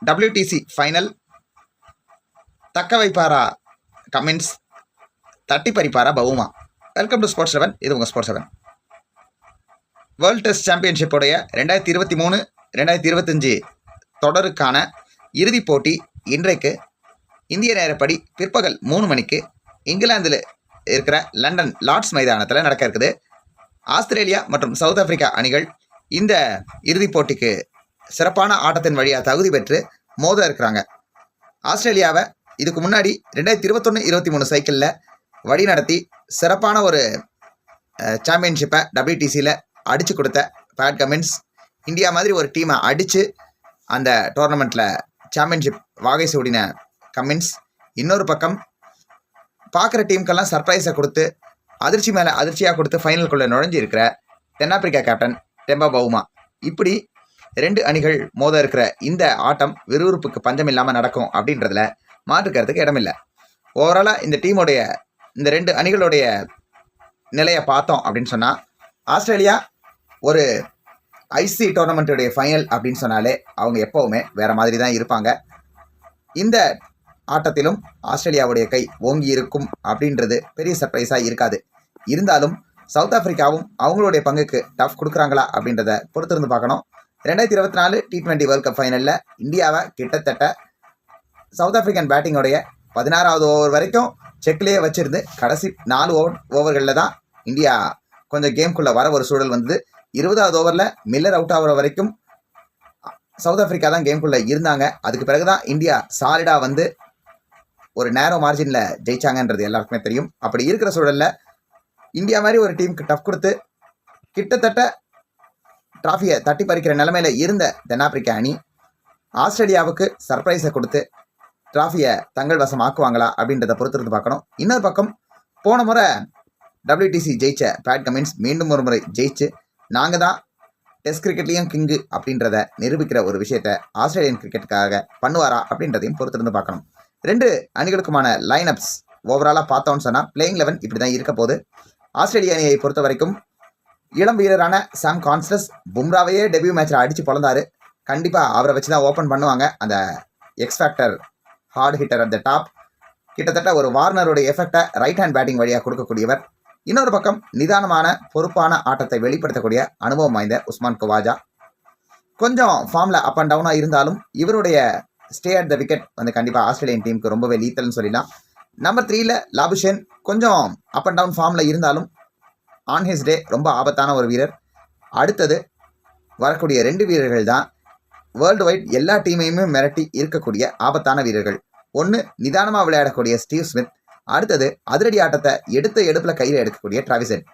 WTC final தக்க வைப்பாரா comments, தட்டி பறிப்பாரா Bavuma? Welcome to sports 7. இது உங்கள் ஸ்போர்ட்ஸ் 7. வேர்ல்டு டெஸ்ட் சாம்பியன்ஷிப்போடைய 2023-2025 தொடருக்கான இறுதிப் போட்டி இன்றைக்கு இந்திய நேரப்படி பிற்பகல் 3 மணிக்கு இங்கிலாந்தில் இருக்கிற லண்டன் லார்ட்ஸ் மைதானத்தில் நடக்க இருக்குது. ஆஸ்திரேலியா மற்றும் சவுத் ஆப்பிரிக்கா அணிகள் இந்த இறுதிப் போட்டிக்கு சிறப்பான ஆட்டத்தின் வழியாக தகுதி பெற்று மோத இருக்கிறாங்க. ஆஸ்திரேலியாவை இதுக்கு முன்னாடி 2021-23 சைக்கிளில் வழி நடத்தி சிறப்பான ஒரு சாம்பியன்ஷிப்பை WTCயில் அடித்து கொடுத்த பேட் கமின்ஸ் இந்தியா மாதிரி ஒரு டீமை அடித்து அந்த டோர்னமெண்ட்டில் சாம்பியன்ஷிப் வாகை சூடின கமின்ஸ் இன்னொரு பக்கம் பார்க்குற டீமுக்கெல்லாம் சர்ப்ரைஸை கொடுத்து அதிர்ச்சி மேலே அதிர்ச்சியாக கொடுத்து ஃபைனலுக்குள்ளே நுழைஞ்சி இருக்கிற தென்னாப்பிரிக்கா கேப்டன் டெம்பா பவுமா. இப்படி 2 அணிகள் மோத இருக்கிற இந்த ஆட்டம் விறுவிறுப்புக்கு பஞ்சம் இல்லாமல் நடக்கும் அப்படின்றதுல மாற்றுக்கிறதுக்கு இடமில்லை. ஓவராலாக இந்த டீமுடைய இந்த 2 அணிகளுடைய நிலையை பார்த்தோம் அப்படின்னு சொன்னால், ஆஸ்திரேலியா ஒரு ஐசி டோர்னமெண்ட்டுடைய ஃபைனல் அப்படின்னு சொன்னாலே அவங்க எப்போவுமே வேறு மாதிரி தான் இருப்பாங்க. இந்த ஆட்டத்திலும் ஆஸ்திரேலியாவுடைய கை ஓங்கி இருக்கும் அப்படின்றது பெரிய சர்ப்ரைஸாக இருக்காது. இருந்தாலும் சவுத் ஆப்பிரிக்காவும் அவங்களுடைய பங்குக்கு டஃப் கொடுக்குறாங்களா அப்படின்றத பொறுத்திருந்து பார்க்கணும். 2024 T20 வேர்ல்ட் கப் ஃபைனலில் இந்தியாவை கிட்டத்தட்ட சவுத் ஆப்பிரிக்கன் பேட்டிங்கோடைய 16வது ஓவர் வரைக்கும் செக்லேயே வச்சுருந்து கடைசி 4 ஓவர்களில் தான் இந்தியா கொஞ்சம் கேம்குள்ளே வர ஒரு சூழல் வந்தது. 20வது ஓவரில் மில்லர் அவுட் ஆகிற வரைக்கும் சவுத் ஆப்பிரிக்கா தான் கேம்குள்ளே இருந்தாங்க. அதுக்கு பிறகு தான் இந்தியா சாலிடாக வந்து ஒரு நேரோ மார்ஜினில் ஜெயிச்சாங்கன்றது எல்லாருக்குமே தெரியும். அப்படி இருக்கிற சூழலில் இந்தியா மாதிரி ஒரு டீமுக்கு டஃப் கொடுத்து கிட்டத்தட்ட ட்ராஃபியை தட்டி பறிக்கிற நிலைமையில் இருந்த தென்னாப்பிரிக்கா அணி ஆஸ்திரேலியாவுக்கு சர்ப்ரைஸை கொடுத்து ட்ராஃபியை தங்கள் வசம் ஆக்குவாங்களா அப்படின்றத பொறுத்திருந்து பார்க்கணும். இன்னொரு பக்கம் போன முறை WTC ஜெயிச்ச பேட் கமின்ஸ் மீண்டும் ஒரு முறை ஜெயிச்சு நாங்கள் தான் டெஸ்ட் கிரிக்கெட்லேயும் கிங்கு அப்படின்றத நிரூபிக்கிற ஒரு விஷயத்தை ஆஸ்திரேலியன் கிரிக்கெட்டுக்காக பண்ணுவாரா அப்படின்றதையும் பொறுத்திருந்து பார்க்கணும். 2 அணிகளுக்குமான லைனப்ஸ் ஓவராலாக பார்த்தோன்னு சொன்னால் பிளேயிங் 11 இப்படி தான் இருக்க போது. ஆஸ்திரேலிய அணியை பொறுத்த வரைக்கும் இளம் வீரரான சாம் கான்ஸ்டஸ் பும்ராவையே டெபியூ மேட்சில் அடித்து பொழந்தாரு. கண்டிப்பாக அவரை வச்சு தான் ஓப்பன் பண்ணுவாங்க. அந்த X factor hard hitter at the top, கிட்டத்தட்ட ஒரு வார்னருடைய எஃபெக்டை ரைட் ஹேண்ட் பேட்டிங் வழியாக கொடுக்கக்கூடியவர். இன்னொரு பக்கம் நிதானமான பொறுப்பான ஆட்டத்தை வெளிப்படுத்தக்கூடிய அனுபவம் வாய்ந்த உஸ்மான் கவாஜா. கொஞ்சம் ஃபார்மில் அப் அண்ட் டவுனாக இருந்தாலும் இவருடைய ஸ்டே அட் த விக்கெட் வந்து கண்டிப்பாக ஆஸ்திரேலியன் டீமுக்கு ரொம்பவே லீத்தல்னு சொல்லலாம். நம்பர் 3ல் லாபுஷேன் கொஞ்சம் அப் அண்ட் டவுன் ஃபார்மில் இருந்தாலும் ஆன் ஹிஸ் டே ரொம்ப ஆபத்தான ஒரு வீரர். அடுத்தது வரக்கூடிய 2 வீரர்கள் தான் வேர்ல்டு வைட் எல்லா டீமையுமே மிரட்டி இருக்கக்கூடிய ஆபத்தான வீரர்கள். ஒன்று நிதானமாக விளையாடக்கூடிய ஸ்டீவ் ஸ்மித், அடுத்தது அதிரடி ஆட்டத்தை எடுத்த எடுப்பில் கையில் எடுக்கக்கூடிய டிராவிஸ் ஹெட்.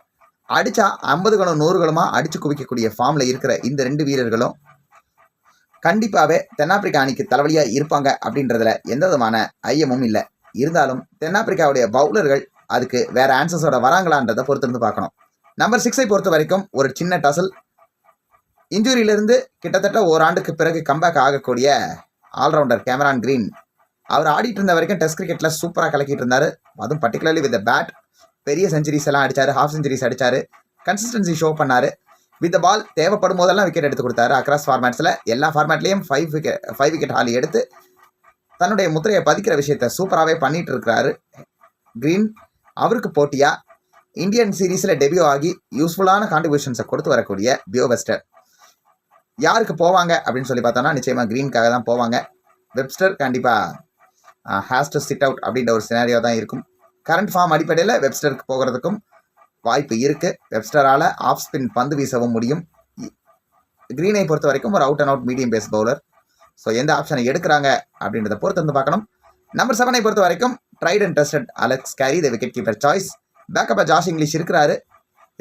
அடித்தா 50 கணம் 100 கணமாக அடித்து குவிக்கக்கூடிய ஃபார்மில் இருக்கிற இந்த 2 வீரர்களும் கண்டிப்பாகவே தென்னாப்பிரிக்கா அணிக்கு தலைவலியாக இருப்பாங்க அப்படின்றதுல எந்த விதமான ஐயமும் இல்லை. இருந்தாலும் தென்னாப்பிரிக்காவுடைய பவுலர்கள் அதுக்கு வேறு ஆன்சர்ஸோட வராங்களான்றதை பொறுத்திருந்து பார்க்கணும். நம்பர் 6ஐ பொறுத்த வரைக்கும் ஒரு சின்ன டசல் இன்ஜுரியிலிருந்து கிட்டத்தட்ட ஓராண்டுக்கு பிறகு கம்பேக் ஆகக்கூடிய ஆல்ரவுண்டர் கேமரான் கிரீன். அவர் ஆடிட்டு இருந்த வரைக்கும் டெஸ்ட் கிரிக்கெட்டில் சூப்பராக கலக்கிட்டு இருந்தார். அதுவும் பர்டிகுலர்லி வித் பேட் பெரிய செஞ்சுரிஸ் எல்லாம் அடித்தார், ஹாஃப் செஞ்சுரிஸ் அடித்தார், கன்சிஸ்டன்சி ஷோ பண்ணார். வித் பால் தேவைப்படும் போதெல்லாம் விக்கெட் எடுத்து கொடுத்தாரு. அக்ராஸ் ஃபார்மேட்ஸில் எல்லா ஃபார்மேட்லேயும் 5 விக்கெட் ஹாலி எடுத்து தன்னுடைய முத்திரையை பதிக்கிற விஷயத்தை சூப்பராகவே பண்ணிட்டு இருக்கிறாரு கிரீன். அவருக்கு போட்டியாக இந்தியன் சீரீஸில் டெபியூ ஆகி யூஸ்ஃபுல்லான கான்ட்ரிபியூஷன்ஸை கொடுத்து வரக்கூடிய பியோ வெஸ்டர் யாருக்கு போவாங்க அப்படின்னு சொல்லி பார்த்தோன்னா நிச்சயமாக கிரீனுக்காக தான் போவாங்க. வெப்ஸ்டர் கண்டிப்பாக ஹேஸ் டு சிட் அவுட் அப்படின்ற ஒரு சினாரியோ தான் இருக்கும். கரண்ட் ஃபார்ம் அடிப்படையில் வெப்ஸ்டருக்கு போகிறதுக்கும் வாய்ப்பு இருக்குது. வெப்ஸ்டரால் ஆஃப் ஸ்பின் பந்து வீசவும் முடியும். கிரீனை பொறுத்த வரைக்கும் ஒரு out and out medium pace bowler. So எந்த ஆப்ஷனை எடுக்கிறாங்க அப்படின்றத பொறுத்து வந்து பார்க்கணும். நம்பர் 7ஐ பொறுத்த வரைக்கும் tried and tested Alex Carey the wicket keeper choice. பேக்கப்பாக ஜாஷ் இங்கிலீஷ் இருக்கிறாரு.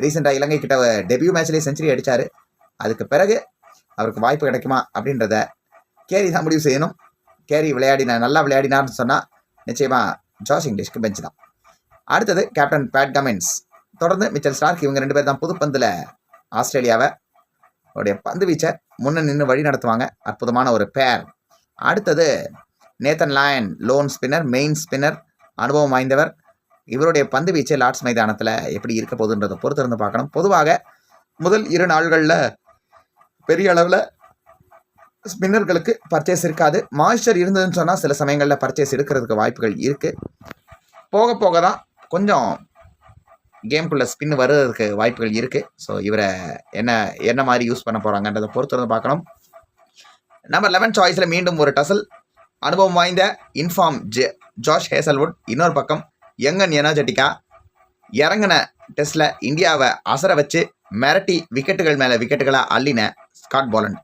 ரீசெண்டாக இலங்கை கிட்ட டெபியூ மேட்ச்லேயே செஞ்சுரி அடித்தார். அதுக்கு பிறகு அவருக்கு வாய்ப்பு கிடைக்குமா அப்படின்றத கேரி தான் முடிவு செய்யணும். கேரி நல்லா விளையாடினார்னு சொன்னால் நிச்சயமாக ஜாஷ் இங்கிலீஷ்க்கு பெஞ்ச் தான். அடுத்தது கேப்டன் பேட் கமின்ஸ், தொடர்ந்து மிச்சல் ஸ்டார்க். இவங்க 2 பேர் தான் புதுப்பந்தில் ஆஸ்திரேலியாவை உடைய பந்து வீச்சை முன்ன நின்று வழி நடத்துவாங்க. அற்புதமான ஒரு பேர். அடுத்தது Nathan லாயன், loan spinner, main spinner, அனுபவம் வாய்ந்தவர். இவருடைய பந்து வீச்சு லார்ட்ஸ் மைதானத்தில் எப்படி இருக்க போகுதுன்றதை பொறுத்து இருந்து பார்க்கணும். பொதுவாக முதல் 2 நாள்களில் பெரிய அளவில் ஸ்பின்னர்களுக்கு பர்ச்சேஸ் இருக்காது. மாய்ஸ்சர் இருந்ததுன்னு சொன்னால் சில சமயங்களில் பர்ச்சேஸ் எடுக்கிறதுக்கு வாய்ப்புகள் இருக்குது. போக போக தான் கொஞ்சம் கேம்குள்ளே ஸ்பின் வர்றதுக்கு வாய்ப்புகள் இருக்குது. ஸோ இவரை என்ன மாதிரி யூஸ் பண்ண போகிறாங்கன்றதை பொறுத்து வந்து பார்க்கணும். நம்பர் 11 சாய்ஸில் மீண்டும் ஒரு டசல். அனுபவம் வாய்ந்த இன்ஃபார்ம் ஜாஷ் ஹேசல்வுட். இன்னொரு பக்கம் யங் அண்ட் எனர்ஜெட்டிக்காக இறங்கின டெஸ்ட்டில் இந்தியாவை அசர வச்சு மிரட்டி விக்கெட்டுகள் மேலே விக்கெட்டுகளாக அள்ளின ஸ்காட் போலண்ட்.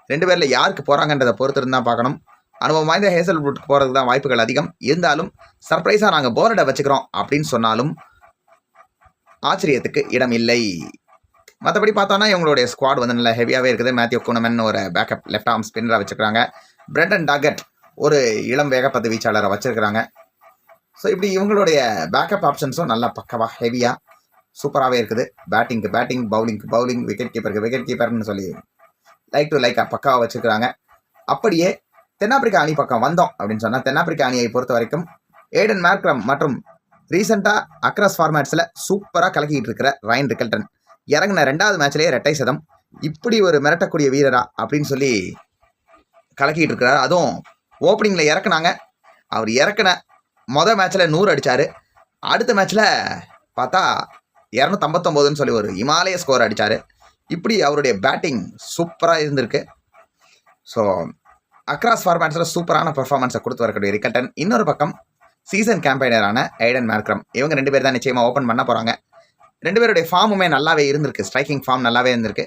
2 பேரில் யாருக்கு போகிறாங்கன்றதை பொறுத்து இருந்தால் பார்க்கணும். அனுபவம் வாய்ந்த ஹேசல்வுட்க்கு போகிறதுக்கு தான் வாய்ப்புகள் அதிகம். இருந்தாலும் சர்ப்ரைஸாக நாங்கள் போலண்டை வச்சுக்கிறோம் அப்படின்னு சொன்னாலும் ஆச்சரியத்துக்கு இடம் இல்லை. மற்றபடி பார்த்தோன்னா இவங்களுடைய ஸ்குவாட் வந்து நல்லா ஹெவியாகவே இருக்குது. மேத்யூ குனமன் ஒரு பேக்கப் லெஃப்ட் ஆர்ம் ஸ்பின்னராக வச்சுருக்காங்க. பிரெண்டன் டாகட் ஒரு இளம் வேகப்பந்து வீச்சாளரை வச்சுருக்கிறாங்க. ஸோ இப்படி இவங்களுடைய பேக்கப் ஆப்ஷன்ஸும் நல்லா பக்கவாக ஹெவியாக சூப்பராகவே இருக்குது. பேட்டிங் பவுலிங் விக்கெட் கீப்பர்னு சொல்லி லைக் டு லைக்காக பக்காவாக வச்சுருக்கிறாங்க. அப்படியே தென்னாப்பிரிக்கா அணி பக்கம் வந்தோம் அப்படின்னு சொன்னால் தென்னாப்பிரிக்கா அணியை பொறுத்த வரைக்கும் ஏடன் மார்க்ரம் மற்றும் ரீசெண்டாக அக்ராஸ் ஃபார்மேட்ஸில் சூப்பராக கலக்கிட்டு இருக்கிற ரயன் ரிக்கல்டன் இறங்கின 2வது மேட்ச்லேயே 2 சதம். இப்படி ஒரு மிரட்டக்கூடிய வீரரா அப்படின்னு சொல்லி கலக்கிட்டு இருக்கிறார். அதுவும் ஓப்பனிங்கில் இறக்குனாங்க. அவர் இறக்குன மொதல் மேட்ச்சில் 100 அடித்தார். அடுத்த மேட்ச்சில் பார்த்தா 259ன்னு சொல்லி ஒரு இமாலய ஸ்கோர் அடித்தார். இப்படி அவருடைய பேட்டிங் சூப்பராக இருந்திருக்கு. ஸோ அக்ராஸ் ஃபார்மேட்ஸில் சூப்பரான பெர்ஃபார்மன்ஸை கொடுத்து வரக்கூடிய ரிக்கல்டன். இன்னொரு பக்கம் சீசன் கேம்பெயினரான ஏடன் மார்க்ரம். இவங்க 2 பேர் தான் நிச்சயமாக ஓப்பன் பண்ண போகிறாங்க. 2 பேருடைய ஃபார்முமே நல்லாவே இருந்திருக்கு. ஸ்ட்ரைக்கிங் ஃபார்ம் நல்லாவே இருந்திருக்கு.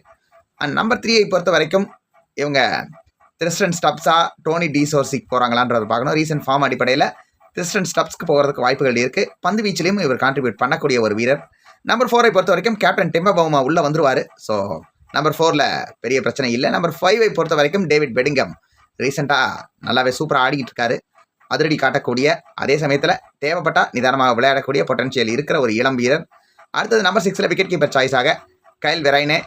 அண்ட் நம்பர் 3 பொறுத்த வரைக்கும் இவங்க திரிஸ்டன் ஸ்டப்ஸா டோனி டிசோர்சிக்கு போகிறாங்களான்றதை பார்க்கணும். ரீசன்ட் ஃபார்ம் அடிப்படையில் திரிஸ்டன் ஸ்டப்ஸ்க்கு போகிறதுக்கு வாய்ப்புகள் இருக்குது. பந்து வீச்சிலையும் இவர் கான்ட்ரிபியூட் பண்ணக்கூடிய ஒரு வீரர். நம்பர் 4 பொறுத்த வரைக்கும் கேப்டன் டிம்பா பவுமா உள்ளே வந்துருவார். ஸோ நம்பர் 4 பெரிய பிரச்சனை இல்லை. நம்பர் 5 பொறுத்த வரைக்கும் டேவிட் பெடிங்கம் ரீசெண்டாக நல்லாவே சூப்பராக ஆடிக்கிட்டு இருக்காரு. அதிரடி காட்டக்கூடிய அதே சமயத்தில் தேவைப்பட்டால் நிதானமாக விளையாடக்கூடிய பொட்டன்ஷியல் இருக்கிற ஒரு இளம் வீரர். அடுத்தது நம்பர் 6 விக்கெட் கீப்பர் சாய்ஸாக கைல் வெரைனே.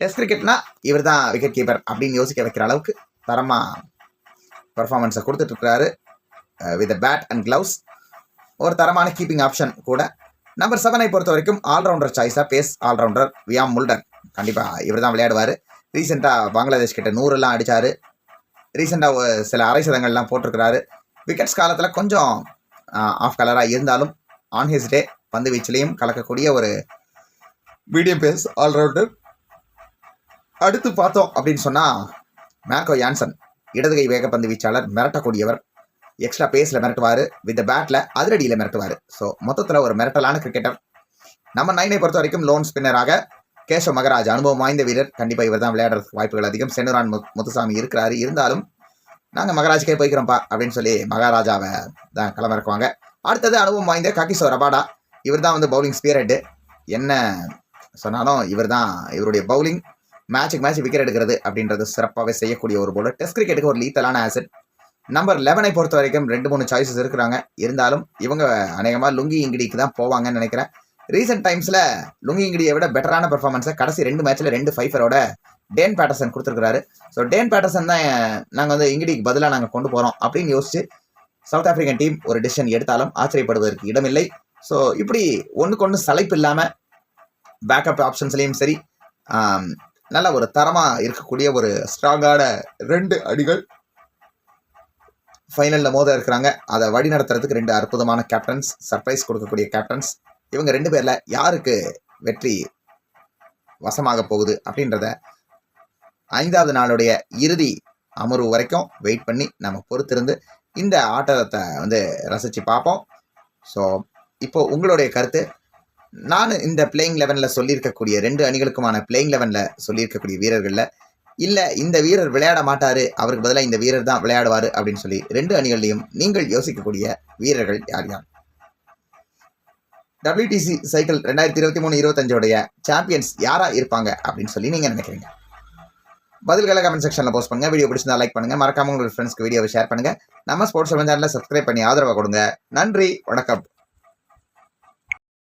டெஸ்ட் கிரிக்கெட்னா இவர் தான் விக்கெட் கீப்பர் அப்படின்னு யோசிக்க வைக்கிற அளவுக்கு தரமாக பர்ஃபார்மன்ஸை கொடுத்துட்ருக்கிறாரு. வித் பேட் அண்ட் க்ளவுஸ் ஒரு தரமான கீப்பிங் ஆப்ஷன் கூட. நம்பர் 7 பொறுத்த வரைக்கும் ஆல்ரவுண்டர் சாய்ஸாக பேஸ் ஆல்ரவுண்டர் வியாம் முல்டன். கண்டிப்பாக இவர் தான் விளையாடுவார். ரீசெண்டாக பங்களாதேஷ் கிட்ட 100 அடித்தார். ரீசெண்டாக சில அரை சதங்கள்லாம் போட்டிருக்கிறாரு. விக்கெட்ஸ் காலத்தில் கொஞ்சம் ஆஃப் கலராக இருந்தாலும் ஆன் ஹிஸ் டே பந்து வீச்சிலையும் கலக்கக்கூடிய ஒரு மீடியம் பேஸ் ஆல்ரவுண்டர். அடுத்து பார்த்தோம் அப்படின்னு சொன்னால் மேர்கோ யான்சன் இடதுகை வேகப்பந்து வீச்சாளர். மிரட்டக்கூடியவர். எக்ஸ்ட்ரா பேஸில் மிரட்டுவார். வித் பேட்டில் அதிரடியில் மிரட்டுவார். ஸோ மொத்தத்தில் ஒரு மிரட்டலான கிரிக்கெட்டர். நம்பர் 9 பொறுத்த வரைக்கும் லோன் ஸ்பின்னராக கேஷவ் மகராஜ். அனுபவம் வாய்ந்த வீரர். கண்டிப்பாக இவர் தான் விளையாடுறதுக்கு வாய்ப்புகள் அதிகம். சென்னுரான் முத்துசாமி இருக்கிறாரு. இருந்தாலும் நாங்கள் மகராஜுக்கே போய்க்கிறோம்ப்பா அப்படின்னு சொல்லி மகாராஜாவை தான் களமிறக்குவாங்க. அடுத்தது அனுபவம் வாய்ந்த காகிசோ ரபாடா. இவர் தான் வந்து பவுலிங் ஸ்பியர் ஹெட்டு. என்ன சொன்னாலும் இவர் தான் இவருடைய பவுலிங் மேட்சுக்கு மேட்ச் விக்கெட் எடுக்கிறது அப்படின்றது சிறப்பாகவே செய்யக்கூடிய ஒரு பவுலர். டெஸ்ட் கிரிக்கெட்டுக்கு ஒரு லீத்தலான ஆசெட். நம்பர் 11 பொறுத்த வரைக்கும் 2-3 சாய்ஸஸ் இருக்கிறாங்க. இருந்தாலும் இவங்க அநேகமாக லுங்கி இங்கிடிக்கு தான் போவாங்கன்னு நினைக்கிறேன். ரீசெண்ட் டைம்ஸில் லுங்கி இங்கிடியை விட பெட்டரான பெர்ஃபார்மன்ஸை கடைசி 2 மேட்ச்சில் 2 ஃபைஃபரோட டேன் பேட்டர்சன் கொடுத்துருக்காரு. ஸோ டேன் பேட்டர்சன் தான் நாங்கள் வந்து இங்கிடிக்கு பதிலாக நாங்கள் கொண்டு போகிறோம் அப்படின்னு யோசிச்சு சவுத் ஆப்பிரிக்கன் டீம் ஒரு டிசிஷன் எடுத்தாலும் ஆச்சரியப்படுவதற்கு இடமில்லை. ஸோ இப்படி ஒன்றுக்கு சலைப்பு இல்லாமல் பேக்கப் ஆப்ஷன்ஸ்லேயும் சரி நல்ல ஒரு தரமாக இருக்கக்கூடிய ஒரு ஸ்ட்ராங்கான 2 அணிகள் ஃபைனலில் மோத இருக்கிறாங்க. அதை வழி நடத்துறதுக்கு 2 அற்புதமான கேப்டன்ஸ், சர்ப்ரைஸ் கொடுக்கக்கூடிய கேப்டன்ஸ். இவங்க 2 பேரில் யாருக்கு வெற்றி வசமாக போகுது அப்படின்றத 5வது நாளுடைய இறுதி அமர்வு வரைக்கும் வெயிட் பண்ணி நம்ம பொறுத்திருந்து இந்த ஆட்டத்தை வந்து ரசித்து பார்ப்போம். ஸோ இப்போது உங்களுடைய கருத்து. நான் இந்த பிளேயிங் 11 சொல்லியிருக்கக்கூடிய 2 அணிகளுக்குமான பிளேயிங் 11 சொல்லியிருக்கக்கூடிய வீரர்களில் இல்லை இந்த வீரர் விளையாட மாட்டார், அவருக்கு பதிலாக இந்த வீரர் தான் விளையாடுவார் அப்படின்னு சொல்லி 2 அணிகள்லையும் நீங்கள் யோசிக்கக்கூடிய வீரர்கள் யார் யார்? WTC சைக்கிள் 2023-25 சாம்பியன்ஸ் யாராக இருப்பாங்க அப்படின்னு சொல்லி நீங்கள் நினைக்கிறீங்க? பதில்களை கமெண்ட் செக்ஷனில் போஸ்ட் பண்ணுங்கள். வீடியோ பிடிச்சிருந்தா லைக் பண்ணுங்கள். மறக்காமல் உங்கள் ஃப்ரெண்ட்ஸ்க்கு வீடியோவை ஷேர் பண்ணுங்கள். நம்ம ஸ்போர்ட்ஸ் சேனலை சப்ஸ்கிரைப் பண்ணி ஆதரவை கொடுங்க. நன்றி, வணக்கம்.